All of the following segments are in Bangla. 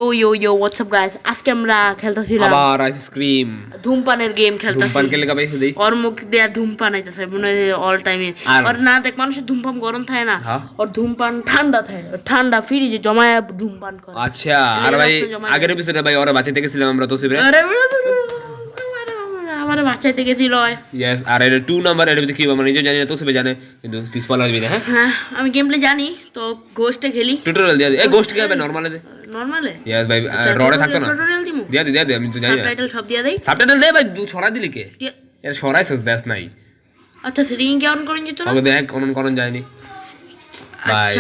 Yo, what's up guys? আজকে আমরা খেলতেছিলাম আবার আইসক্রিম ধূমপানের গেম খেলতেছি। ধূমপান খেলে ভাই হুদি ওর মুখ দিয়ে ধূমপান আইতাছে মনে হয় অল টাইমে। আর না দেখ মানুষের ধূমপান গরম থাকে না, ওর ধূমপান ঠান্ডা থাকে, ঠান্ডা ফ্রিজে জমায়া ধূমপান করে। আচ্ছা আর ভাই আগের এপিসোডে ভাই ওরা বাঁচাইতে গেছিলাম আমরা তো সিবরে। আরে আমারে বাঁচাইতে গেছিল। ইয়েস আর এটা 2 নাম্বার এর ভিতরে কি আমরা নিজে জানি না তো সিবে জানে কিন্তু তুই স্পয়লার দিবি না। হ্যাঁ আমি গেম প্লে জানি তো গোস্টে খেলি টিউটোরিয়াল দিয়া দে। এই গোস্ট কি হবে নরমালে দে নরমালে। ইয়েস ভাই রডে থাকতো না টিউটোরিয়াল দিমু দিয়া দে আমি তো জানি না সাবটাইটেল সব দিয়া দেই। সাবটাইটেল দে ভাই তুই ছড়া দিলি কে এর ছড়াইছস দ্যাটস নাই। আচ্ছা সেটিং কি অন করেন যেত না ওকে দেখ অন করন যায়নি ভাই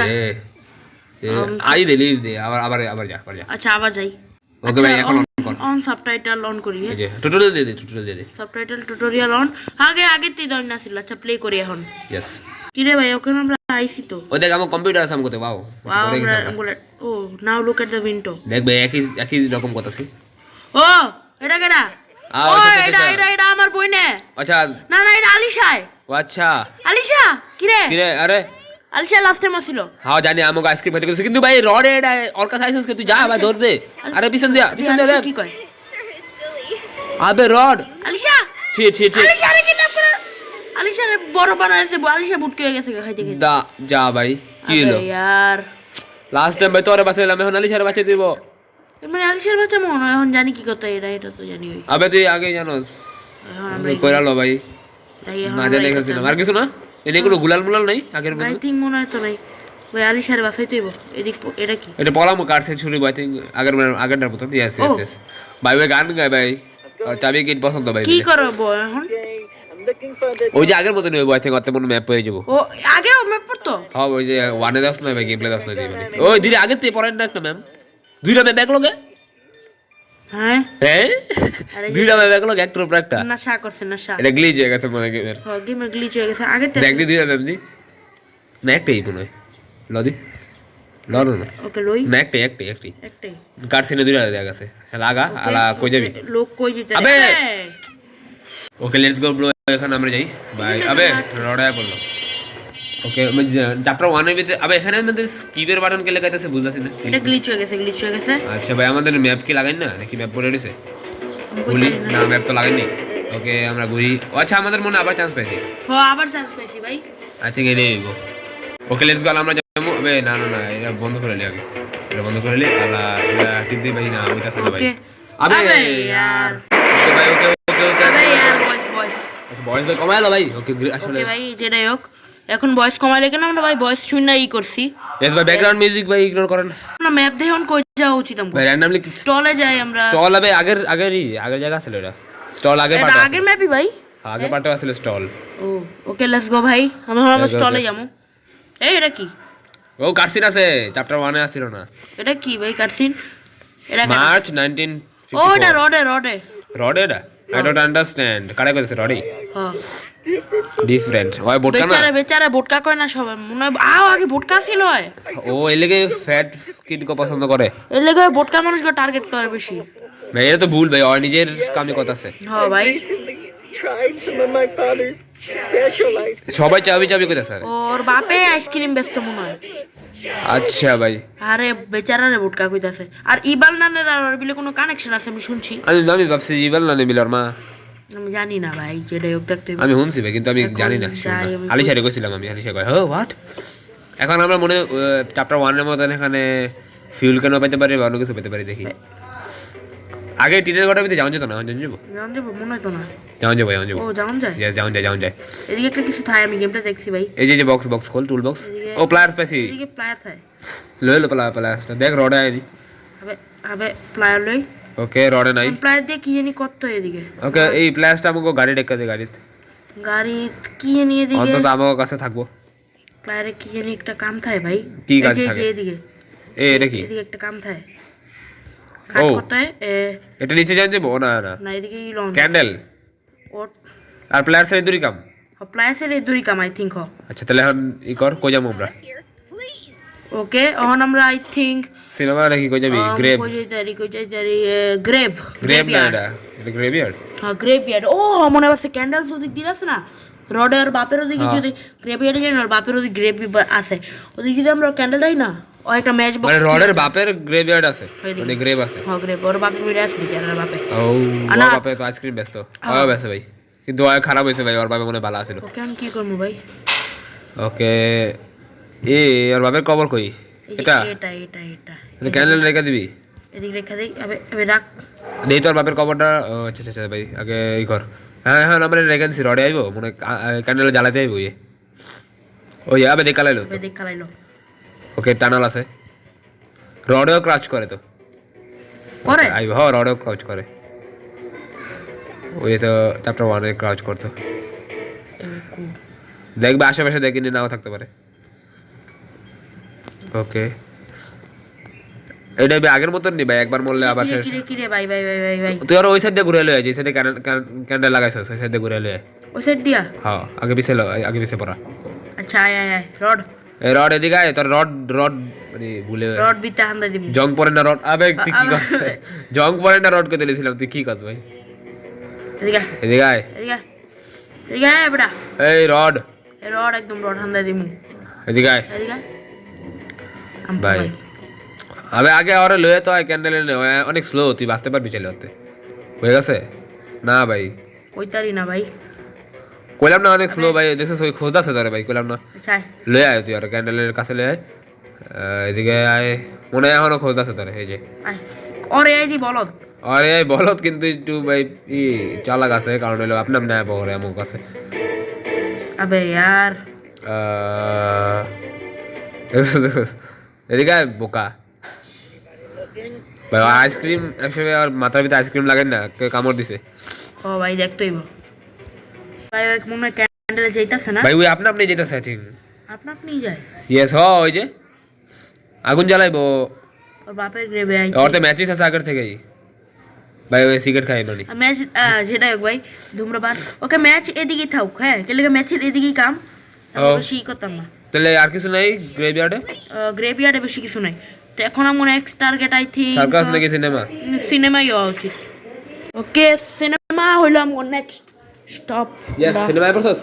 আই দে লিভ দে আবার যা আচ্ছা আবার যাই। ওকে ভাই এখন অন সাবটাইটেল অন করি। এই যে টিউটোরিয়াল দিয়ে দে সাবটাইটেল টিউটোরিয়াল অন আগে তেই দন না ছিল। আচ্ছা প্লে করি এখন। ইয়েস কি রে ভাই ওখানে আমরা আইছি তো। ও দেখ আমার কম্পিউটার আছে আমগোতে wow oh now look at the window. দেখ ভাই একই রকম কথা আছে। ও এটা কেডা? ও এটা আমার বই নে। আচ্ছা না এটা আলিশা। ও আচ্ছা আলিশা কি রে আরে আলিশা লাস্ট টাইম আসিল। হ্যাঁ জানি আমাকে আইসক্রিম খেতে গেছে কিন্তু ভাই রড এটা ওর কাছে আইসস কে তুই যা ভাই ধর দে। আরে পিছন দিয়া দেখ কি কয় আবে রড আলিশা ছি আলিশা রে কিডন্যাপ করে আলিশা রে বড় বানাইছে। আলিশা বুটকে হয়ে গেছে খাইতে খাইতে। দা যা ভাই কি হলো यार লাস্ট টাইম ভাই তোরে বাঁচাইলাম এখন আলিশারে বাঁচাই দিব। মানে আলিশার বাচ্চা মনে হয় এখন জানি কি কথা এটা তো জানি ওই আবে তুই আগে জানোস কইরালো ভাই না জানি খেলছিলাম আর কিছু না এনে কোনো গুলাল মুলাল নাই আগের মতো। আই থিং মনে হয় তো নাই ভাই আলিশারে বাঁচাইতে হইব। এদিক এটা কি এটা পলাম কাটছে ছুরি ভাই থিং আগেরটার মতো ইয়েস ভাই ভাই গান গায় ভাই চাবি গিট পছন্দ ভাই কি করব এখন ওই যে আগের মতো নেই ভাই থেকে মনে ম্যাপ পেয়ে যাবো। ও আগেও ম্যাপ পড়তো হ্যাঁ ওই যে ওয়ানে দাস না ভাই গেম প্লে দাস না দিই মানে ওই দিদি আগে তে পড়েন না একটা ম্যাম দুইটা ম্যাপ ব্যাকলগে হ্যাঁ দুইটা ম্যাপ ব্যাকলগ একটা উপর একটা নশা করছে নশা এটা গ্লিচ হয়ে গেছে মনে গেমের। হ্যাঁ গেমের গ্লিচ হয়ে গেছে আগে দেখ দি দুইটা ম্যাপ দি না একটাই মনে হয় লদি লড়ো না ওকে লই না একটাই একটাই কাটছিনে দুইটা দেখা গেছে লাগা আলা কই যাবি লোক কই যেতে আবে ওকে লেটস গো ব্রো এখন আমরা যাই ভাই আবে রড়ায় পড়লো। ওকে চ্যাপ্টার 1 এর ভিতরে আবে এখানে আমাদের স্কিপের বাটন কে লাগাইতেছে বুঝাছি না এটা গ্লিচ হয়ে গেছে আচ্ছা ভাই আমাদের ম্যাপ কি লাগাই না নাকি ম্যাপ পড়ে রইছে ঘুরি না ম্যাপ তো লাগাইনি। ওকে আমরা ঘুরি আচ্ছা আমাদের মনে আবার চান্স পাইছি। হ্যাঁ আবার চান্স পাইছি ভাই আচ্ছা গেলে গো ওকে লেটস গো আমরা যাবো। আবে না এটা বন্ধ করে লি আগে এটা বন্ধ করে লি আলা এটা টিপ দি ভাই না ওইটা সালা ভাই আবে यार ওকে ভাই ওকে আবে यार বয়স ভাই কমাইলো ভাই ওকে আসলে ওকে ভাই যেটাই হোক এখন ভয়েস কমাইলে কেন আমরা ভাই ভয়েস শুনে ই করছি। यस ভাই ব্যাকগ্রাউন্ড মিউজিক ভাই ইগনোর করেন না ম্যাপ দেখে এখন কই যাওয়া উচিত আমগো ভাই র্যান্ডমলি স্টলে যাই আমরা। স্টল হবে আগের জায়গা ছিল এটা স্টল আগের পার্ট এটা আগের ম্যাপই ভাই আগের পার্টে ছিল stall. O okay let's go ভাই আমরা স্টলে যামু। এই এটা কি ও কাটসিন আছে চ্যাপ্টার 1 এ আসছিল না এটা কি ভাই কাটসিন এটা মার্চ 1954 ও এটা রডে রড এটা আই ডোন্ট আন্ডারস্ট্যান্ড কারে কইছে রডি হ্যাঁ ডিফারেন্ট ওই বোটকা না বেচারা বোটকা কয় না সবাই মনে হয় আগে বোটকা ছিল হয় ও এলেগে ফ্যাট কিড কো পছন্দ করে এর লাগে বোটকা মানুষকে টার্গেট করে বেশি ভাই এটা তো ভুল ভাই ওর নিজের কামে কথা আছে। হ্যাঁ ভাই tried some of my father's special ice সবাই চাবি কইতাছে আরে ওর বাপে আইসক্রিম বেচতে মনে হয়। আচ্ছা ভাই আরে বেচারা রে বোটকা কইতাছে আর ইবাল নানের আর বিলে কোনো কানেকশন আছে আমি শুনছি। আমি ভাবছি ইবাল না মিলর মা আমি জানি না ভাই যেটাই হোক দেখতে আমি শুনছি ভাই কিন্তু আমি জানি না আলিশারে কইছিলাম আমি আলিশা কয় হ্যাঁ হোয়াট এখন আমরা মনে চ্যাপ্টার 1 এর মতন এখানে ফিউল কেন পেতে পারি বা অন্য কিছু পেতে পারি দেখি আগে টিনের ঘরটার ভিতরে যাওয়া যেত না যাবো মনে হয় তো না যাওয়া যাবো ও যাওন যায় ইয়েস যাওয়া যায় এদিকে একটা কিছু থাকে আমি গেমটা দেখছি ভাই এই যে বক্স খোল টুল বক্স ও প্লেয়ার্স পাইছি এদিকে প্লেয়ার থাকে লো প্লেয়ার্সটা দেখ রড আইনি আবে প্লেয়ার লই ওকে রড নাই প্লেয়ার দিয়ে কি জানি কত এদিকে ওকে এই প্লেয়ার্সটা আমাকে গাড়ি ডেকা দে গাড়িতে কি জানি এদিকে অন্তত আমার কাছে থাকবো প্লেয়ারে কি জানি একটা কাম থাকে ভাই কি কাজ থাকে যে এদিকে এটা কি এদিকে একটা কাম থাকে ও কত এটা নিচে যান যাবো না এদিকে লঞ্চ ক্যান্ডেল আর প্লেয়ার্সের দুই কাম প্লেয়ার্সের দুই কাম আই থিংক আচ্ছা তাহলে এখন ই কর কই যাবো আমরা ওকে এখন আমরা আই থিংক সিনেমা নাকি কই যাবি গ্রেভ কই যাই না এটা গ্রেভিয়ার্ড হ্যাঁ গ্রেভিয়ার্ড ও মনে আছে ক্যান্ডেলস ওদিক দিলাস না রডের বাপের ওদিকে যদি গ্রেভিয়ার্ডে যাই না বাপের ওদিকে গ্রেভি আছে ওদিকে যদি আমরা ক্যান্ডেল রাই না ও একটা ম্যাচ বক্স মানে রডের বাপের গ্রেভইয়ার্ড আছে ওইদিকে। মানে গ্রেভ আছে হ্যাঁ গ্রেপ ওর বাপে মেরে আসবি কেন বাপে ও আনা। ওর বাপে তো আইসক্রিম ব্যস্ত হয় ব্যস্ত ভাই কিন্তু ওই খারাপ হয়েছে ভাই ওর বাপে মনে ভালো আছিল ওকে আমি কি করবো ভাই ওকে এ ওর বাপের কবর কই এই যে এটা এটা এটা এটা ক্যান্ডেল রেখে দিবি এদিকে রেখে দেই আবে আবে রাখ দেই তোর বাপের কবরটা ও, আচ্ছা আচ্ছা আচ্ছা ভাই আগে ই কর হ্যাঁ হ্যাঁ আমরা রেখে দিছি রডে আইবো মনে ক্যান্ডেল জ্বালাতে আইবো ইয়ে ওই আবে দেখ কালাইলো তো আবে দেখ খালাইলো ওকে টানাল আছে রডেও ক্রাচ করে তো করে আইবো হ রডেও ক্রাচ করে ওই তো চ্যাপ্টার 1 এ ক্রাচ করতো দেখবে আশেপাশে দেখিনি নাও থাকতে পারে ওকে এটা আগের মতন নি ভাই একবার মরলে আবার শেষ কি রে ভাই ভাই ভাই ভাই ভাই তুই আর ওই সাইড দিয়ে ঘুরে লয়ে আয় যে সাইডে ক্যান্ডেল লাগাইছস ওই সাইড দিয়ে ঘুরে লয়ে আয় ওই সাইড দিয়া হ্যাঁ আগে পিছে পড়া আচ্ছা আয় আয় আয় রড এই রড এদিকে আয় তোর রড রড মানে গুলে রড বিতে হান্দা দিবি জং পরে না রড আবে তুই কি করছ জং পরে না রড কে দিয়েছিলাম তুই কি করছ ভাই এদিকে আয়, এদিকে আয় এদিকে আয়, এদিকে আয় বেটা এই রড এই রড একদম রড হান্দা দিমু এদিকে আয় এদিকে আয়। ভাই আবে আগে ওরে লয়ে তো আয় ক্যান্ডেল এনে অনেক স্লো তুই বাঁচতে পারবি চাইলে ওতে হয়ে গেছে না ভাই কইতারি না ভাই কইলাম না অনেক স্লো ভাই দেখছিস ওই খোঁজ আছে তোরে ভাই কইলাম না আচ্ছা আয়। লয়ে আয় তুই আর ক্যান্ডেলের কাছে লয়ে আয় এদিকে আয় মনে হয় এখনো খোঁজ আছে তোরে এই যে আয় ওরে এই দি বলদ আরে এই বলত কিন্তু একটু ভাই ই চালাক আছে কারণ হলো আপনি আপনি বহরে আমার কাছে আবে यार এদিকে আয়, বোকা ভাই আইসক্রিম একসাথে আর মাথার ভিতরে আইসক্রিম লাগেন না কে কামড় দিছে ও ভাই দেখতোই ভাই ওই মনে হয় ক্যান্ডেলে যাইতাছে না ভাই ওই আপনি যেতেছে আই থিঙ্ক আপনা আপনি যায় ইয়েস হ ওই যে আগুন জ্বালাইবো ওর বাপের গ্রেভে আই ওর তো ম্যাচিস আছে আগের থেকেই ভাই ওই সিগারেট খাই মানে ম্যাচ যেটা হোক ভাই ধূম্রপান ওকে ম্যাচ এদিকেই থাক হ্যাঁ কেলে ম্যাচের এদিকেই কাম ও। বেশি করতাম না তাহলে আর কিছু নাই গ্রেভইয়ার্ডে গ্রেভিয়ার্ডে বেশি কিছু নাই তো এখন আমার next target I think circus নাকি সিনেমা সিনেমাই হওয়া উচিত ওকে সিনেমা হইলো আমার নেক্সট স্টপ ইয়েস সিনেমায় পড়ছস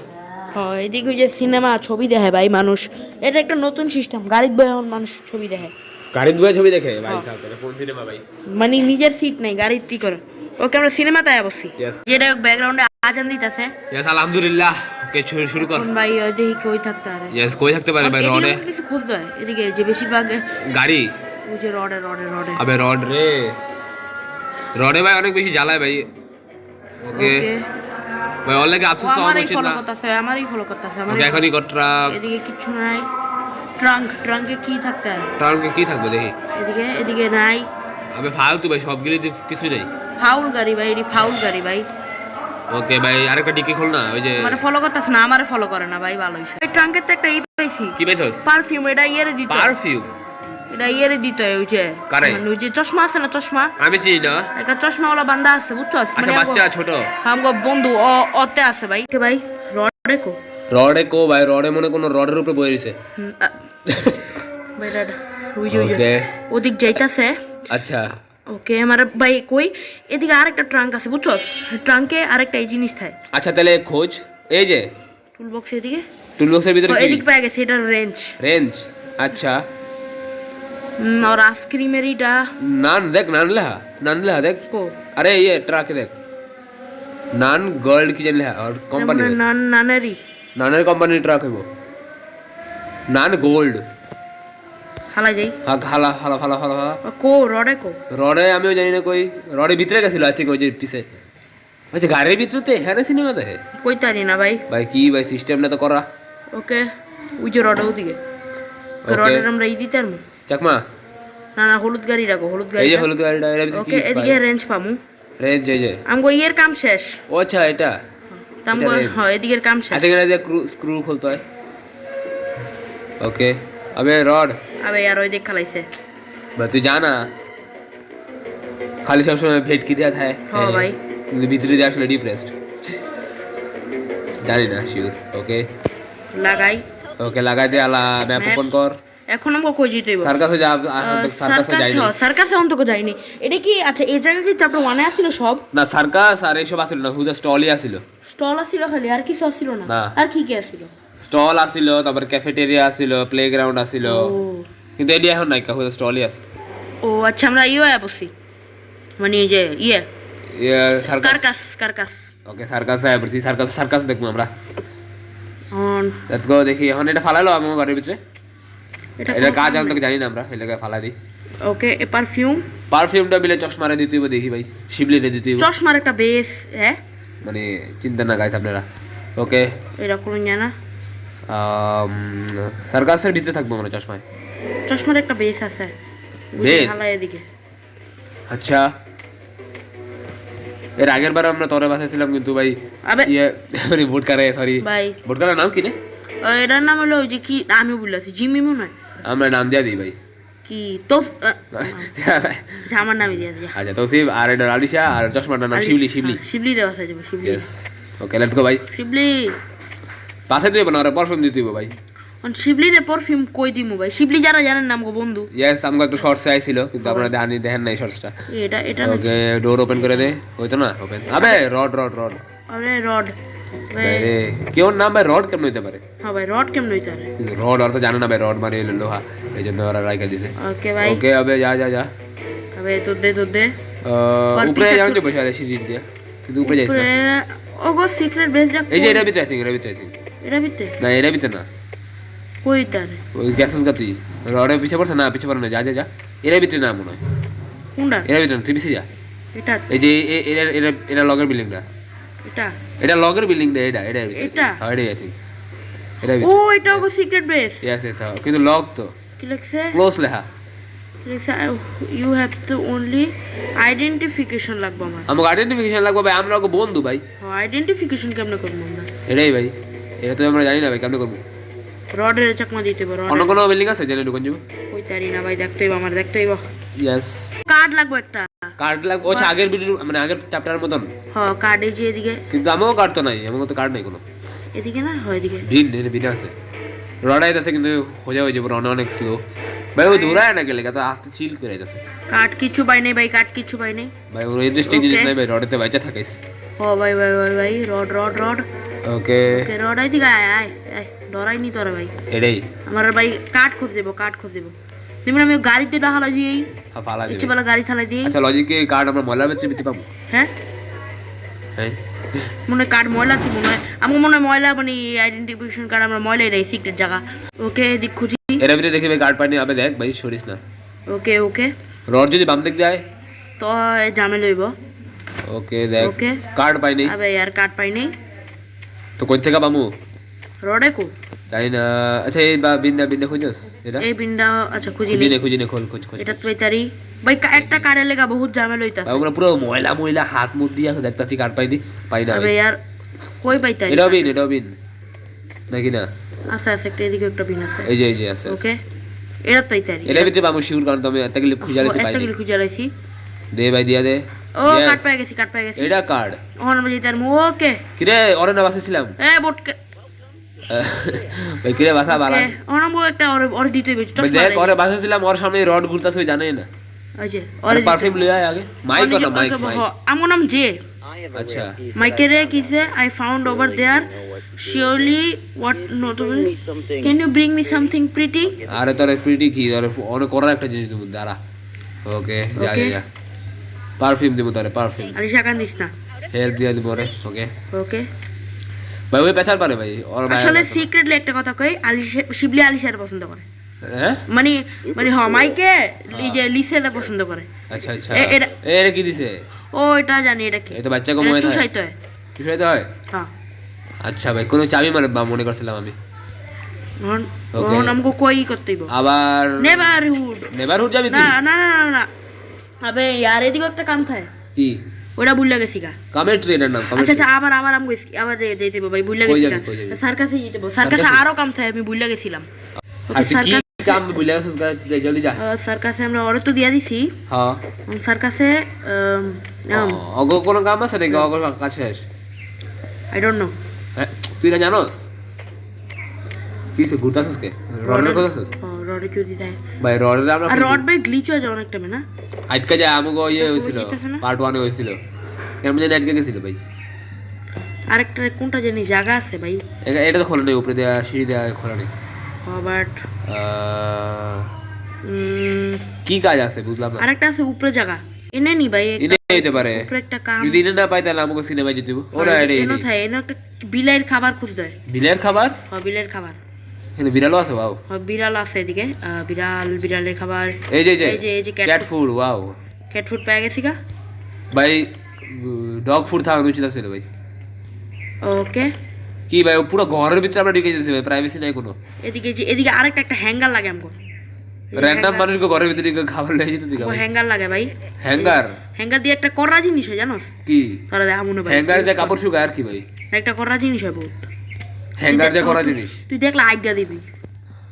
হ্যাঁ এদিকে যে সিনেমা ছবি দেখে ভাই মানুষ এটা একটা নতুন সিস্টেম গাড়ির বই এখন মানুষ ছবি দেখে গাড়ির দুয়ে ছবি দেখে ভাই সাথে কোন সিনেমা ভাই মানে নিজের সিট নাই গাড়ির তি করে ওকে আমরা সিনেমাতে বসছি ইয়েস যেটা ব্যাকগ্রাউন্ডে আজান দিতেছে ইয়েস আলহামদুলিল্লাহ ওকে শুরু কর এখন ভাই ওই দেখি কই থাকতে পারে ইয়েস কই থাকতে পারে ভাই রডে এদিকে কিছু খুঁজতে হয় এদিকে যে বেশিরভাগ গাড়ি ওই যে রডে রডে রডে আবে রড রে রডে ভাই অনেক বেশি জ্বালায় ভাই ওকে ভাই ওর লাগে আফসোস হওয়া আমারই উচিত ফলো না করতেছে আমারই ফলো করতেছে ওকে আমারই এখনই কর ট্রাক এদিকে কিচ্ছু নাই ট্রাঙ্কে কি থাকতে হয় ট্রাকে কি থাকবে দেখি এদিকে এদিকে নাই আবে ফালতু ভাই সবগুলিতে কিছু নেই ফাউল গাড়ি ভাই এটি ফাউল গাড়ি ভাই ওকে ভাই আরেকটা ডিকি খোল না ওই যে মানে ফলো করতেছে না আমারে ফলো করে না ভাই ভালো হইছে এই ট্রাঙ্কের তো একটা পাইছি কি পেছস পারফিউম এটা ইয়েরে দিতে হয়। পারফিউম এটা ইয়েরে দিতে হয় ওই যে কারে? মানে ওই যে চশমা আছে না চশমা আমি চিনি না একটা চশমাওয়ালা বান্দা আছে বুঝছো আচ্ছা বাচ্চা ছোট আমগো বন্ধু অতে আছে ভাই কে ভাই রডে কো রডে কো ভাই রডে মনে কোন রডের উপরে বয়ে রইছে ভাই রড ওই যে ওকে ওদিক যাইতাছে আচ্ছা ওকে আমার ভাই কই এদিকে আরেকটা ট্রাঙ্ক আছে বুঝছস ট্রাঙ্কে আরেকটা এই জিনিস থাকে আচ্ছা তাহলে খোঁজ এই যে টুল বক্স এদিকে টুল বক্সের ভিতরে কি এদিক পাই গেছে এটা রেঞ্জ রেঞ্জ আচ্ছা আর আইসক্রিমের এটা নান দেখ নান লেহা দেখ কো আরে ये ट्रक देख नान गोल्ड की जन है और कंपनी নানারি नानर कंपनी ट्रक है वो नान गोल्ड হালাই যাই हाँ खाला खाला खाला खाला खाला কো রডে কো রডে আমিও জানি না কই রডে ভিতরে গেছিল আই থিঙ্ক ওই যে পিছে আচ্ছা গাড়ির ভিতরতে হ্যাঁ সিনেমা দেখে কইতারি না ভাই ভাই কি ভাই সিস্টেম না তো করা ওকে ওই যে রডে ওদিকে Okay. রডের আমরা ই দিতে পারবো চাকমা না না হলুদ গাড়ি রাখো হলুদ এই গাড়ি যে হলুদ গাড়িটা এর ভিতরে ওকে কি এদিকে রেঞ্জ পামু রেঞ্জ এই যে আমগো ইয়ের কাম শেষ ও আচ্ছা এটা আমগো range। হ্যাঁ এদিকের কাম শেষ আই থিঙ্ক এটা স্ক্রু খুলতে হয় ওকে अबे রড আবে यार ওই দেখ খালাইছে भाई तू जाना खाली सब समय भेंट की दिया था हाँ भाई। भीतरी दिया আসলে ডিপ্রেসড জানি না শিওর ওকে লাগাই ওকে লাগাই দে আলা ম্যাপ Map। ওপেন কর এখন আমগো কই যেতে হইব সার্কাসে যা সার্কাসে যাই না সার্কাসে অন্তক যাইনি এটা কি আচ্ছা এই জায়গা কি চ্যাপ্টার 1 এ আছিল সব না সার্কাস আর এইসব আসিল না হুদা স্টলই আসিল স্টল আছিল খালি আর কিছু আছিল না না। আর কি কি আছিল স্টল আসিল তারপর ক্যাফেটেরিয়া আসিল প্লেগ্রাউন্ড আসিল ও কিন্তু এডি এখন নাই কাহু স্টলই আছে ও আচ্ছা আমরা বসি মানে এই যে সার্কাস কারকাস ওকে সার্কাস আয় বলছি সার্কাস দেখবো আমরা অন লেটস গো দেখি এখন এটা ফালালো আমার ঘরের ভিতরে এটা কাজ আমি তো জানি না আমরা এই জায়গায় ফালা দিই ওকে এ পারফিউমটা বিলে চশমারে দিতে হবে দেখি ভাই শিবলি রে দিতে হবে চশমার একটা বেস হ্যাঁ মানে চিন্তা না গাইস আপনারা ওকে এরকম জানা সার্কাসের ভিতরে থাকবো মানে চশমার একটা বেস আছে বেস হালাই এদিকে আচ্ছা এর আগের বার আমরা তোরে বাসাইছিলাম কিন্তু ভাই আবে মানে ভোটকারে সরি ভাই ভোটকারের নাম কি রে এটার নাম হলো ওই যে কি আমি বললাছি জিমি মনে হয় আমরা নাম দিয়ে দিই ভাই কি তো আমার নামই দিয়ে দিই আচ্ছা তো শিব আর এটা আলিশা আর চশমাটার নাম শিবলি রে বাসাই যাবে শিবলি ইয়েস ওকে লেটস গো ভাই শিবলি বাসাই দিবে না আর পারফিউম দিতে হবে ভাই শিবলি রে পারফিউম কই দিমু ভাই শিবলি যারা জানেন নাম গো বন্ধু ইয়েস আমাকে একটা শর্টস আইছিল কিন্তু আপনারা দেখেন নাই শর্টসটা এটা ওকে ডোর ওপেন করে দে হইতো না ওপেন আবে রড আরে রড আরে কেউ নাম ভাই রড কেমন হইতে পারে হ্যাঁ ভাই রড কেমন হইতে পারে রড আর তো জানে না ভাই রড মানে হলো লোহা এইজন্য ওরা রাইখা দিছে ওকে ভাই ওকে আবে যা আবে তো দে উপরে যাও যে বসে আছে সিঁড়ি দিয়ে কিন্তু উপরে যাইছ না ওগো সিক্রেট বেস রাখ এই যে এটা ভিতরে আছে এটা ভিতরে না এটা ভিতরে না কই তারে ওই গ্যাসেস গা তুই রডে পিছে পড়ছ না পিছে পড় না যা এর ভিতরে না মনে হয় কোনটা এর ভিতরে তুই পিছে যা এটা এই যে এটা লগের বিল্ডিংটা এটা লগের বিল্ডিংটা এটা এটা হ্যাঁ এটাই আছে এটা ও এটা ওগো সিক্রেট বেস ইয়েস কিন্তু লক তো কি লিখছে ক্লোজ লেখা লিখছে you have to only identification লাগবে আমাকে আইডেন্টিফিকেশন লাগবে ভাই আমরা ওকে বন্ধু ভাই আইডেন্টিফিকেশন কেমনে করব আমরা এটাই ভাই এটা তো আমরা জানি না ভাই কেমনে করব রডের চাকমা দিতে পারো অন্য কোনো বিল্ডিং আছে জেনে ঢুকন যাব কই তারি না ভাই দেখতেই আমার দেখতেই ইয়েস কার্ড লাগবে একটা কার্ড লাগবে ও আগের ভিডিও মানে আগের চ্যাপ্টারের মতন হ্যাঁ কার্ড এই যে এদিকে কিন্তু আমারও কার্ড তো নাই আমার তো কার্ড নাই কোনো এদিকে না হয় এদিকে বিন আছে রড আইতাছে কিন্তু হয়ে যাবে পুরো অনেক স্লো ভাই ও দৌড়ায় না গেলে তো আস্তে চিল করে আইতাছে কার্ড কিছু পাই নাই ভাই কার্ড কিছু পাই নাই ভাই ওর ইন্টারেস্টিং জিনিস নাই ভাই রডেতে বাইচা থাকিস ও ভাই রড ওকে রড আইদিকে আয় ডরাই নি তোরা ভাই এটাই আমার ভাই কার্ড খুঁজ দেব তুমি আমি গাড়িতে ডাহালা দিই ফালা দিই ইচ্ছে বলা গাড়ি থালা দিই আচ্ছা লজিকে কার্ড আমরা ময়লা বেচে দিতে পাবো হ্যাঁ মনে কার্ড ময়লা কি মনে হয় আমার মনে হয় ময়লা মানে আইডেন্টিফিকেশন কার্ড আমরা ময়লা এটাই সিক্রেট জায়গা ওকে দেখ খুঁজি এর ভিতরে দেখি ভাই কার্ড পাইনি আবে দেখ ভাই সরিস না ওকে রড যদি বাম দিক যায় তো জামে লইব ওকে দেখ ওকে কার্ড পাইনি আবে यार কার্ড পাইনি তো কই থেকে পামু রডে কো জানি না আচ্ছা এই বিন্দা খুঁজছস এটা এই বিন্দা আচ্ছা খুঁজি নে খোল এটা তুই তারি ভাই একটা কার্ডের লাগা বহুত ঝামেলা হইতাছে আমরা পুরো ময়লা হাত মুখ দিয়া দেখতাছি কার্ড পাই না আবে यार কই পাইতাই এটা বিন নাকি না আচ্ছা একটা এদিকে একটা বিন আছে এই যে আছে ওকে এটা পাইতারি এটা ভিতরে পামু শিওর কারণ তুমি এত গেলে খুঁজালাইছি দে ভাই দিয়া দে ও কার্ড পাই গেছি এটা কার্ড ওহন আমি যেতার ওকে কি রে অরনা বাসেছিলাম বোট ভাই কি রে বাসা বালা ওনামো একটা ওর দিতে হইবে ভাই দেখ ওরে বাসেছিলাম ওর সামনে রড ঘুরতাছে জানে না আচ্ছা ওর পারফিউম লই আয় আগে মাইক কথা মাইক আমার নাম জে আচ্ছা মাইকেরে কিসে I found over there surely what notable can you bring me something pretty আরে তোর প্রিটি কি আর অনেক করার একটা জিনিস তুমি দাঁড়া ওকে যা পারফিউম দিব তোরে পারফিউম আলিশা কান দিস না হেল্প দিয়া দিব রে ওকে ভাই ওই পেছাল পারে ভাই ওর ভাই আসলে সিক্রেটলি একটা কথা কই শিবলি আলিশার পছন্দ করে হ্যাঁ মানে মাইকে এই যে লিসেটা পছন্দ করে আচ্ছা এর কি দিছে ও এটা জানি এটা কি এই তো বাচ্চা কো মনে চুষাইতে হয় হ্যাঁ আচ্ছা ভাই কোন চাবি মানে মনে করছিলাম আমি ওহন আমগো কই করতেইব আবার নেভারহুড যাবি তুই না আবে यार এদিকে একটা কাম থাকে কি ওটা ভুল লাগেছি গা কামের ট্রেনার নাম আচ্ছা আবার আমগো আবার যেতে ভাই ভুল লাগেছি গা সার্কাসে যেতে সার্কাসে আরো কাম থাকে আমি ভুল লাগেছিলাম সার্কাস কাম ভুল লাগেছিস গা জলদি যা সার্কাসে আমরা ওরে তো দিয়া দিছি হ্যাঁ সার্কাসে অগো কোন কাম আছে নাকি অগো কাজ শেষ আই ডোন্ট নো তুই না জানোস কিছু ঘুরতাছিস কে রডের কথা আছে রডে কিউ দিতাই ভাই রডের আমরা রড ভাই গ্লিচ হয়ে যায় অনেক টাইমে না আজকে যা আমগো হইছিল পার্ট 1 এ হইছিল এর মধ্যে আজকে গেছিল ভাই আরেকটা কোনটা জানি জায়গা আছে ভাই এটা তো খোলা নেই উপরে দেয়া সিঁড়ি দেয়া খোলা নেই বাট কি কাজ আছে বুঝলাম না আরেকটা আছে উপরে জায়গা এনে নি ভাই ইনে হইতে পারে উপরে একটা কাম যদি ইনে না পাই তাহলে আমাকে সিনেমা যেতে হবে ওরা এনে থাকে এনে একটা বিলাইয়ের খাবার খুঁজ দেয় বিলের খাবার বিলাইয়ের খাবার এখানে বিড়ালও আছে ওয়াও বিড়াল আছে এদিকে বিড়ালের খাবার এই যে এই যে cat food wow cat food পেয়ে গেছি গা ভাই ডগ ফুড থাকা উচিত ছিল ভাই ওকে কি ভাই পুরো ঘরের ভিতরে আমরা ঢুকে যাচ্ছি ভাই প্রাইভেসি নাই কোনো এদিকে আরেকটা একটা হ্যাঙ্গার লাগে আমগো র‍্যান্ডম মানুষকে ঘরের ভিতরে ঢুকে খাবার লয়ে যেতে দিগা হ্যাঙ্গার লাগে ভাই হ্যাঙ্গার দিয়ে একটা কররা জিনিস হয় জানোস কি তোরা দেখা মনে ভাই হ্যাঙ্গার দিয়ে কাপড় শুকায় আর কি ভাই একটা কররা জিনিস হয় বহুত হ্যাঙ্গার দিয়ে করা জিনিস তুই দেখলে আজ্ঞা দিবি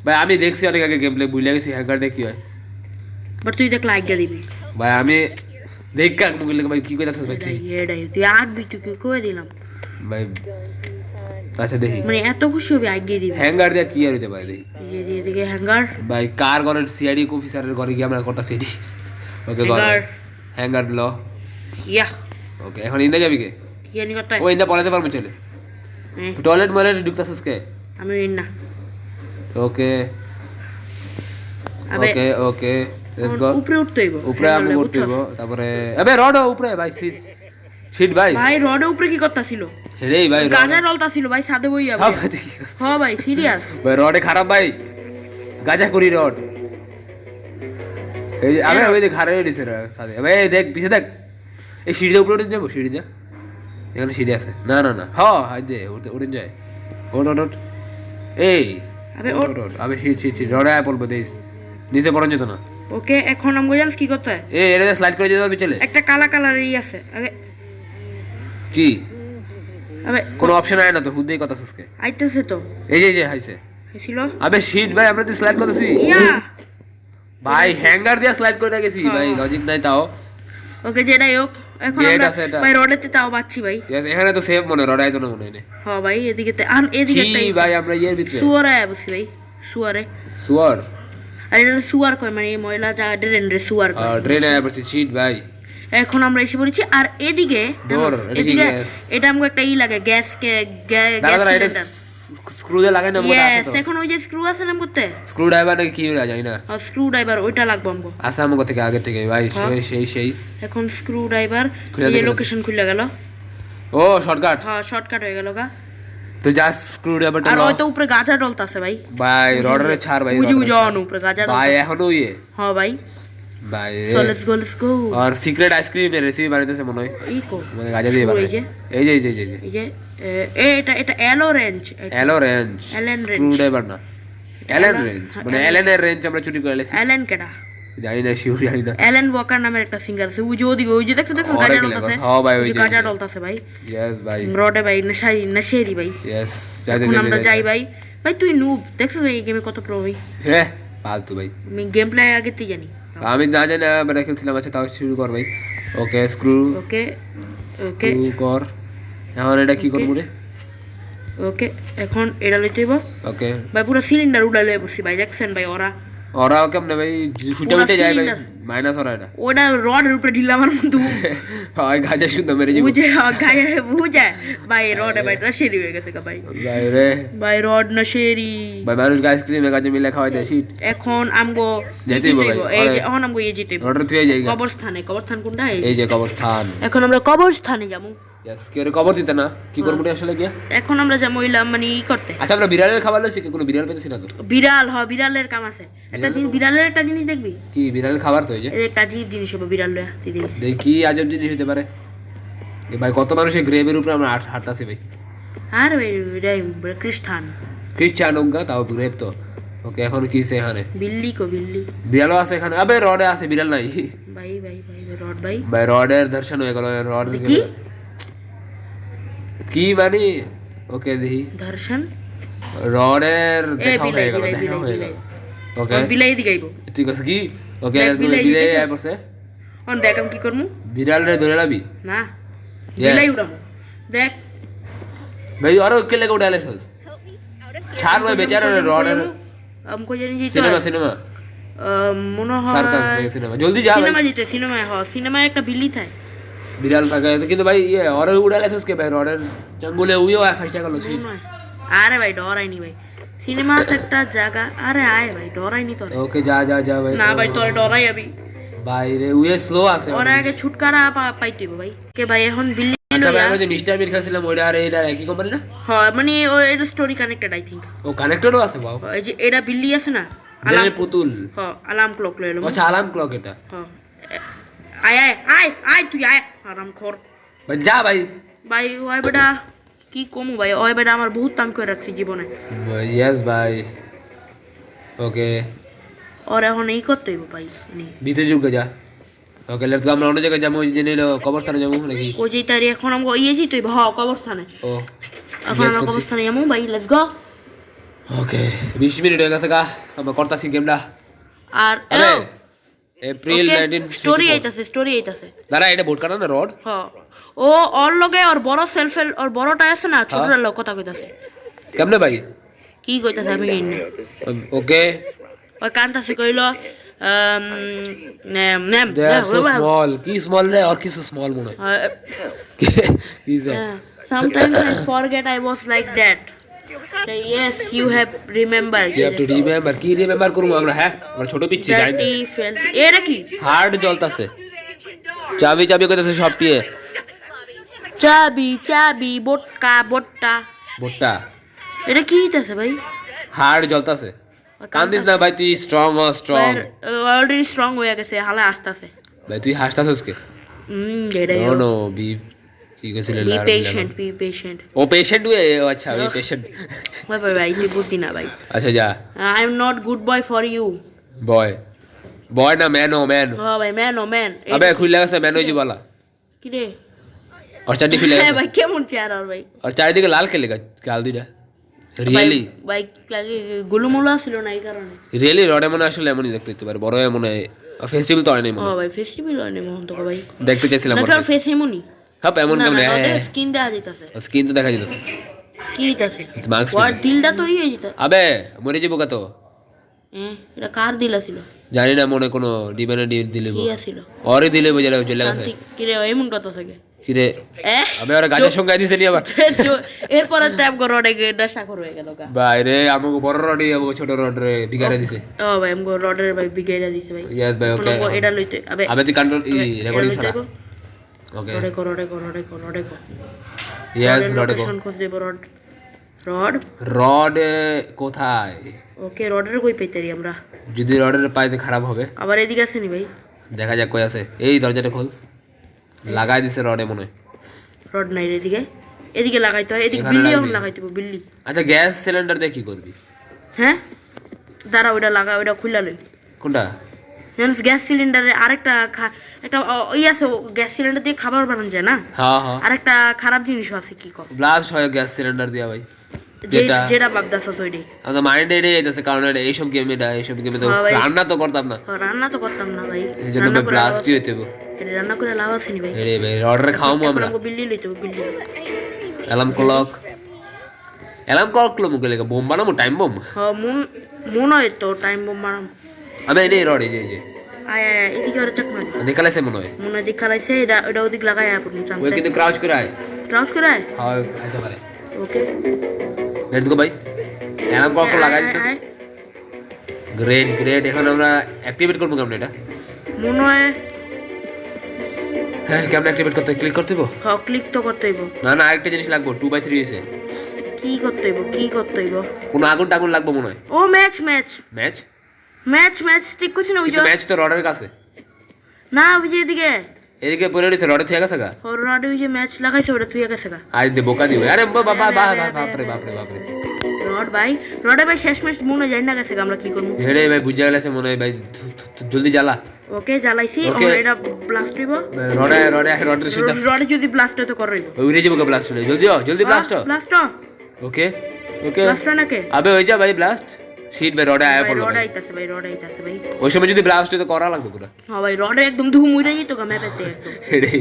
ভাই আমি দেখছি অনেক আগে গেম প্লে ভুলে গেছি হ্যাঙ্গার দিয়ে কি হয় বাট তুই দেখলে আজ্ঞা দিবি ভাই আমি দেখ কাক মুগলে ভাই কি কইতাছস ভাই তুই আঁকবি তুই কই দিলাম ভাই আচ্ছা দেখি মানে এত খুশি হবি আজ্ঞা দিবি হ্যাঙ্গার দিয়ে কি আর হইতে পারে দেখি এদিকে হ্যাঙ্গার ভাই কার ঘরের সিআইডি অফিসারের ঘরে গিয়ে আমরা করতেছি এটি ওকে ঘর হ্যাঙ্গার ল ইয়া ওকে এখন ইন্দা যাবি কে কি জানি করতে ও ইন্দা পড়াতে পারবে চলে টয়লেট ঢুকতাছস কে আমি না ওকে আবে ওকে লেটস গো উপরে উঠতে হইব উপরে আমি উঠতে হইব তারপরে আবে রড উপরে ভাই শিট ভাই রডের উপরে কি করতাছিল রে ভাই গাজা ডলতাছিল ভাই সাদে বইয়া ভাই হ্যাঁ ভাই সিরিয়াস ভাই রডে খারাপ ভাই গাজা করি রড এই আবে ওই দেখ খারাপ দিছে রে সাদে ভাই দেখ পিছে দেখ এই সিঁড়িতে উপরে উঠে যাবো সিঁড়িতে এখানে সিঁড়ি আছে না হাই দে উঠে যায় ওট এই আবে সিট রডে পড়বো দেখ নিচে পড়ন যেত না ওকে এখন আমি জানিস কি করতে হয় এটা স্লাইড করে যেতে হবে চলে একটা কালা কালারই আছে আগে কি আবে কোনো অপশন আয় না তো হুদেই কথা সসকে আইতেছে তো এই যে হাইছে হইছিল আবে শিট ভাই আমরা তো স্লাইড করতেছি ইয়া ভাই হ্যাঙ্গার দিয়ে স্লাইড করে গেছি ভাই লজিক নাই তাও ওকে যেটাই হোক এখন আমরা ভাই রডেতে তাও বাচ্চি ভাই এখানে তো সেভ মনে রড আইতো না মনে নেই হ্যাঁ ভাই এদিকে এদিকে কি ভাই আমরা এর ভিতরে সুয়ারে আইবছি ভাই সুয়ার আর এটা সুয়ার কয় মানে এই ময়লা যা ড্রেনে সুয়ার কয় ড্রেনে আইবছি শিট ভাই এখন আমরা এসে পড়েছি আর এদিকে এটা আমাকে একটা লাগে গ্যাস সিলিন্ডার স্ক্রু দিয়ে লাগাই না মনে আছে তো এখন ওই যে স্ক্রু আছে না করতে স্ক্রু ড্রাইভার নাকি কি হইরা জানি না স্ক্রু ড্রাইভার ওইটা লাগবে আমগো আসা আমগো থেকে আগে থেকে ভাই সেই এখন স্ক্রু ড্রাইভার এই লোকেশন খুলে গেল ও শর্টকাট হ্যাঁ শর্টকাট হয়ে গেল গা তো জাস্ট স্ক্রু ড্রাইভারটা আর ওই তো উপরে গাজা ডলতাছে ভাই রডারে ছাড় ভাই বুঝি উপরে গাজা ভাই এখনো ইয়ে হ্যাঁ ভাই সো লেটস গো আর সিক্রেট আইসক্রিমের রেসিপি বানাইতেছে মনে হয় এই কো মানে গাজা দিয়ে বানায় এই যে এটা এলো রেঞ্জ স্ক্রু ড্রাইভার না এলএন রেঞ্জ মানে এলএন এর রেঞ্জ আমরা চুরি করে লেছি এলএন কেডা জানি না শিওর জানি না এলএন ওয়াকার নামের একটা সিঙ্গার আছে ওই যে দেখছো গাজা ডলতাছে হ্যাঁ ভাই ওই যে গাজা ডলতাছে ভাই ইয়েস ভাই রডে ভাই নশারি ভাই ইয়েস আমরা যাই ভাই তুই নুব দেখছো এই গেমে কত প্রো ভাই হ্যাঁ ফালতু ভাই আমি গেম প্লে আগে থেকে জানি আমি না জানি না মানে খেলছিলাম আচ্ছা তাও শুরু কর ভাই ওকে স্ক্রু কর এখন এটা কি করব রে ওকে এখন এটা লইতে হইব ওকে ভাই পুরো সিলিন্ডার উড়ালে বসি ভাই দেখছেন ভাই ওরা কেমনে ভাই ফুটে যায় ভাই মাইনাস ওরা এটা ওটা রডের উপরে ঢিলা আমার মতো হয় গাজা শুদ্ধ মেরে যাবে বুঝে ভাই রডে ভাই নশারি হয়ে গেছে ভাই রে ভাই রড নশারি ভাই মানুষ আইসক্রিমে গাজা মিলে খাওয়াই দেয় শিট এখন আমগো যেতে ভাই এই যে এখন আমগো যেতে রডের তুই যাই কবরস্থান কোনটা এই যে কবরস্থান এখন আমরা কবরস্থানে যাবো यस কে রে কবর দিতে না কি করব রে আসলে গিয়া এখন আমরা যা মহিলা মানে ই করতে আচ্ছা আমরা বিড়ালের খাবার লইছি কোনো বিড়াল পেতেছি না তো বিড়ালের কাম আছে বিড়ালের একটা জিনিস দেখবি কি বিড়ালের খাবার তো এই যে একটা জীব জিনিস হবে বিড়াল লয়া তুই দেখি আজব জিনিস হতে পারে এ ভাই কত মানুষ এই গ্রেভের উপরে আমরা হাঁটতাছি ভাই আর ভাই এটাই খ্রিস্টান হোগা তাও গ্রেভ তো ওকে এখন কি সে এখানে বিল্লি বিড়ালও আছে এখানে আবে রডে আছে বিড়াল নাই ভাই রড ভাই রডের দর্শন হয়ে গেল রড কি মানে ওকে দেখি দর্শন রডের দেখা হয়ে গেল ওকে বিলাই দিগাইব ঠিক আছে কি ওকে বিলাই আই পড়ছে অন দেখাম কি করমু বিড়াল রে ধরে লাবি না বিলাই উড়ামু দেখ ভাই আর ওকে লেগে উড়ালেছস ছাড় ভাই বেচারা রডের আমকো জানি যে সিনেমা মনে হয় সার্কাস সিনেমা জলদি যা ভাই সিনেমায় একটা বিল্লি থাকে বিড়াল থাকে কিন্তু ভাই ইয়ে ওরে উড়ালেছস কে ভাই রডের জঙ্গলে উইও ফাইটা গেল ছি আরে ভাই ডরাইনি ভাই সিনেমাতে একটা জায়গা আরে আয় ভাই ডরাইনি তোরে ওকে যা যা যা ভাই না ভাই তোরে ডরাই আমি বাইরে উয়ে স্লো আছে ওরা আগে ছুটকারা পাইতে হবে ভাই কে ভাই এখন বিল্লি আচ্ছা ভাই আমরা যে মিস্টার মিট খাইছিলাম ওইটা আর এটা একই কোম্পানি না হ্যাঁ মানে এটা স্টোরি কানেক্টেড আই থিংক ও কানেক্টেডও আছে বাও এই যে এটা বিল্লি আছে না আলাম পুতুল হ্যাঁ আলার্ম ক্লক লয়ে এলো আচ্ছা আলার্ম ক্লক এটা হ্যাঁ আয় আয় আয় আয় তুই আয় আরাম খোর ভাই যা ভাই ভাই ওই বেটা কি কমু ভাই ওই বেটা আমার বহুত তাং করে রাখছি জীবনে ইয়েস ভাই ওকে আর এখন এই করতে হইব ভাই মানে ভিতরে ঢুকে যা ওকে লেটস গো আমরা অন্য জায়গায় যাবো যে নিলো কবরস্থানে যাবো নাকি ও যে তারি এখন আমগো ইয়েছি তুই হ্যাঁ কবরস্থানে ও এখন আমরা কবরস্থানে যাবো ভাই লেটস গো ওকে 20 মিনিট হয়ে গেছে গা আমরা করতাছি গেমটা আর আরে এপ্রিল 19 স্টোরি আইতাছে দাঁড়া এটা ভোট কাটা না রড হ্যাঁ ও ওর লগে ওর বড় সেলফেল ওর বড়টা আছে না ছোটটার লগে কথা কইতাছে কেমনে ভাই কি কইতাছে আমি জানি না ওকে ওই কান্তাছে কইলো নেম দে আর সো স্মল কি স্মল রে আর কিছু স্মল মনে হয় কি যে sometimes I forget I was like that yes you have remember you have to remember কি রিমেম্বার করব আমরা হ্যাঁ আমরা ছোট পিচ্ছি যাই that he felt এটা কি হার্ড জ্বলতাছে চাবি চাবি কইতাছে সব টিয়ে চাবি বটকা বট্টা ভোটটা এটা কি হইতাছে ভাই হার্ড জ্বলতাছে কান্দিস না ভাই তুই স্ট্রং অলরেডি স্ট্রং হয়ে গেছে হালে আসতাছে ভাই তুই হাসতাছিস কে এটাই নো নো বি কি কইছিল be patient ও পেশেন্ট ও আচ্ছা ওই পেশেন্ট ভাই ভাই তুই বুদ্ধি না ভাই আচ্ছা যা I am not good boy for you বয় বয় না ম্যান ও ম্যান হ্যাঁ ভাই ম্যান ও ম্যান আবে খুলে গেছে ম্যান হইজি বলা কি রে আর চারটি খুলে হ্যাঁ গেছে ভাই কেমন চেয়ার আর ভাই আর চারিদিকে লাল খেলে গাল দুইটা রিয়েলি ভাই গুলুমুলা ছিল না এই কারণে রিয়েলি রডে মনে আসলে এমনই দেখতে হতে পারে বড় মনে ফেস্টিভ্যাল তো হয় নাই মনে ও ভাই ফেস্টিভ্যাল হয় না মোহন তো ভাই দেখতে চাইছিলাম না কার ফেস এমনই হ্যাঁ এমন কেমন স্কিন দেখা যাইতাছে স্কিন তো দেখা যাচ্ছে কি হইতাছে মার্কস ওর দিলটা তো হয়ে যেত আবে মরে যাবো কত এটা কার দিল ছিল জানি না মনে কোনো ডিবেনে দিলে কি আছিল ওরে দিলে বুঝলে চলে গেছে কি রে এমন কথা থাকে কি রে আবে ওরা গাছের সঙ্গে দিছে নি আবার এরপরে ট্যাপ করো অনেক ডাসা করো হয়ে গেল বাইরে আমাকে বড় রডি আমাকে ছোট রড রে বিগারে দিছে ও ভাই আমগো রডের ভাই বিগাইরা দিছে ভাই ইয়েস ভাই ওকে এটা লইতে আবে তুই কন্ট্রোল রেকর্ডিং ছাড়া ওকে রডে কো ইয়েস রডে কো লোকেশন কো দেব রড রড কোথায় ওকে রডের কই পাইতারি আমরা যদি রডের পাইতে খারাপ হবে আবার এদিকে আছে নি ভাই দেখা যাক কই আছে এই দরজাটা খোল লাগাই দিছে রডে মনে হয় রড নাই এদিকে লাগাইতে হয় এদিকে বিল্লি এখন লাগাইতে হবে বিল্লি আচ্ছা গ্যাস সিলিন্ডার দিয়ে কি করবি হ্যাঁ দাঁড়া ওইটা লাগা ওইটা খুলে লই কোনটা জানিস গ্যাস সিলিন্ডারে আরেকটা একটা ওই আছে গ্যাস সিলিন্ডার দিয়ে খাবার বানানো যায় না হ্যাঁ হ্যাঁ আরেকটা খারাপ জিনিস আছে কি কর ব্লাস্ট হয় গ্যাস সিলিন্ডার দিয়া ভাই যেটা বাগদাস ওইটাই আমাদের মাইন্ডে এটাই যাইতেছে কারণ এইসব গেমে তো রান্না তো করতাম না রান্না তো করতাম না ভাই এই জন্য ব্লাস্টই হইতে হবে এটা রান্না করে লাভ আছে নি ভাই এরে ভাই অর্ডার খাওয়ামু আমরা বিল্লি লইতে হবে বিল্লি অ্যালার্ম ক্লক লো মুকে লেগে বোম বানামু টাইম বোম হ্যাঁ মন হয় তো টাইম বোম মারাম আবে এই রড এই যে আয় এদিকে ওরা চাক মারি দেখালাইছে মনে হয় মনে দিক খালাইছে এটা ওদিক লাগাই আপন চান্স ওই কিন্তু ক্রাউচ করে আয় ক্রাউচ করে আয় হ্যাঁ আইতে পারে ওকে লেটস গো ভাই অ্যালার্ম ক্লক লাগাই দিছিস গ্রেট এখন আমরা অ্যাক্টিভেট করব কেমন এটা মনে হয় হ্যাঁ কেমন অ্যাক্টিভেট করতে ক্লিক করতে হবে হ্যাঁ ক্লিক তো করতে হইব না আরেকটা জিনিস লাগবে 2/3 এসে কি করতে হইব কোন আগুন লাগবে মনে হয় ও ম্যাচ ঠিক করছিস না ওই যে ম্যাচ তো রডের কাছে না ওই যে এদিকে পড়ে রয়েছে রডে থেকে গেছে গা ওর রডে ওই যে ম্যাচ লাগাইছে ওটা তুই গেছে গা আজ দে বোকা দিও আরে বাবা বাপরে রড ভাই রডে ভাই শেষ ম্যাচ মনে যায় না গেছে গা আমরা কি করব হেড়ে ভাই বুঝা গেছে মনে হয় ভাই জলদি জ্বালা ওকে জ্বালাইছি এটা ব্লাস্ট হইব রডে সিধা রডে যদি ব্লাস্ট হয় তো করইব উড়ে যাবে ব্লাস্ট হলে জলদি ব্লাস্ট ওকে ব্লাস্ট নাকে আবে হই যা ভাই ব্লাস্ট শীট ভাই রডে আয়া পড়লো রড আইতাছে ভাই ওই সময় যদি ব্লাস্ট হতো করা লাগবে পুরো হ্যাঁ ভাই রডে একদম ধুম উড়ে যেত গা ম্যাপেতে একদম হেড়ে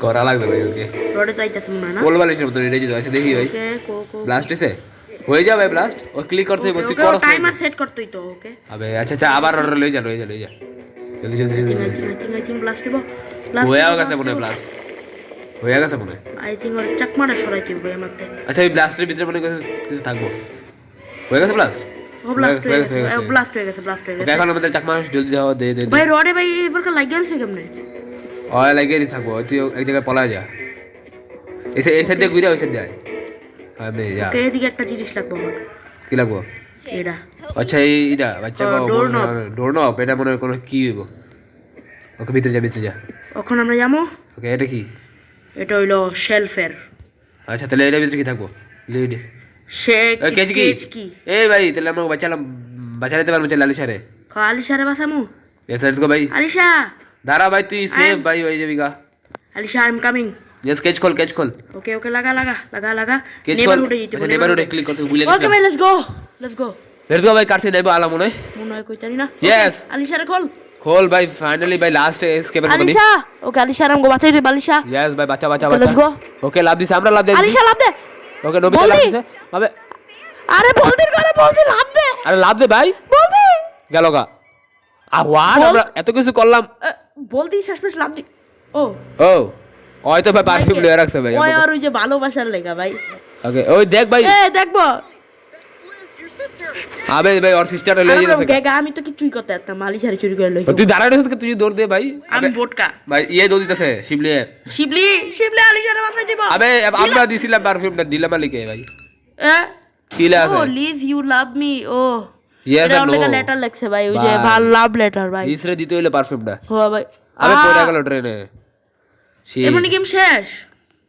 করা লাগবে ভাই ওকে রডে তো আইতাছে মনে না বল বালিশের মতো রেডি যেত আছে দেখি ভাই ওকে ব্লাস্ট হইছে হয়ে যাবে ব্লাস্ট ও ক্লিক করতে হবে তুই করছ টাইমার সেট করতে হইতো ওকে আবে আচ্ছা আবার অর্ডার লই যা জলদি আই থিং ব্লাস্ট হইব হয়ে গেছে মনে হয় ব্লাস্ট হয়ে গেছে মনে হয় আই থিং ওর চাকমাটা সরাইতে হবে আমাতে আচ্ছা এই ব্লাস্টের ভিতরে মনে কিছু থাকবো হয়ে গেছে ব্লাস্ট ও ব্লাস্ট হয়ে গেছে ব্লাস্ট হয়ে গেছে এখন আমাদের চাকমা জলদি যাও দে দে ভাই রডে ভাই এবার লাগিয়ে আছে কেমনে ওই লাগিয়ে থাকবো তুই এক জায়গায় পলা যা এসে এই সাইড দিয়ে ঘুরে ওই সাইড দিয়ে আমি যা ওকে এদিকে একটা জিনিস লাগবে আমার কি লাগবো এটা আচ্ছা এইটা বাচ্চা ডোর নব এটা মনে হয় কোনো কি হইব ওকে ভিতরে যা এখন আমরা যাবো ওকে এটা কি এটা হইলো শেলফের আচ্ছা তাহলে এর ভিতরে কি থাকবো লিড সে কেজ কি এই ভাই তাহলে আমরা বাঁচাতে পারবো চল আলিশা রে আলিশা রে বাসামু ইয়েস লেটস গো ভাই আলিশা দাঁড়া ভাই তুই সেভ ভাই হয়ে যাবি গা Alisha I am coming yes cage খোল ওকে লাগা কেজ খোল নেভারহুডে যেতে আচ্ছা নেভারহুডে ক্লিক করতে ভুলে গেছি ওকে ভাই লেটস গো লেটস গো ভাই কারসে নেব আলা মনে হয় কই জানি না Yes. আলিশা রে খোল ভাই ফাইনালি ভাই লাস্ট এসকেপের মধ্যে আলিশা ওকে আলিশা রাম গো বাঁচাই দে আলিশা ইয়েস ভাই বাচ্চা লেটস গো ওকে লাভ দিছে আমরা লাভ দিছি আলিশা লাভ দে ওকে নবিতা লাভ দিছে আবে আরে বলদি লাভ দে আরে লাভ দে ভাই বলদি গেল গা হোয়াট আমরা এত কিছু করলাম বলদি শেষমেশ লাভ দি ও ওই তো ভাই পারফিউম লয়ে রাখছে ভাই ওই আর ওই যে ভালোবাসার লেগা ভাই ওকে ওই দেখ ভাই দেখবো আবে ভাই ওর সিস্টার লয়ে যাচ্ছে গেগা আমি তো কিছুই করতে পারতাম আলিশারে চুরি করে লই তুই দাঁড়ায় রইছিস তুই দৌড় দে ভাই আমি বোটকা ভাই দৌড় দিতেছে শিবলি আলিশারে বাঁচাই দিব আবে আমরা দিছিলাম পারফিউমটা দিলাম মালিকে ভাই কি আছে oh leave you love me oh yes এটা আর নো অনেক লেটার লাগছে ভাই ওই যে ভাল লাভ লেটার ভাই ইসরে দিতে হইলো পারফিউমটা ও ভাই আবে পড়ে গেল ট্রেনে এমনি গেম শেষ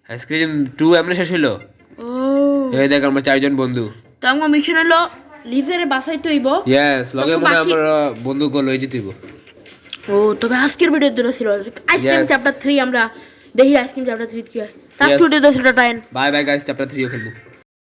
আইসক্রিম 2 এমনি শেষ হইলো ও এই দেখ আমরা চারজন বন্ধু তো আমার মিশন হলো লিজেরে বাঁচাইতে হইব ইয়েস লগে মনে আমরা বন্ধু কল হই জিতিব ও তবে আজকের ভিডিও দূর ছিল আইসক্রিম চ্যাপ্টার 3 আমরা দেখি আইসক্রিম চ্যাপ্টার 3 কি হয় আজকের ভিডিও দূর ছিল time bye bye guys chapter 3 খেলবো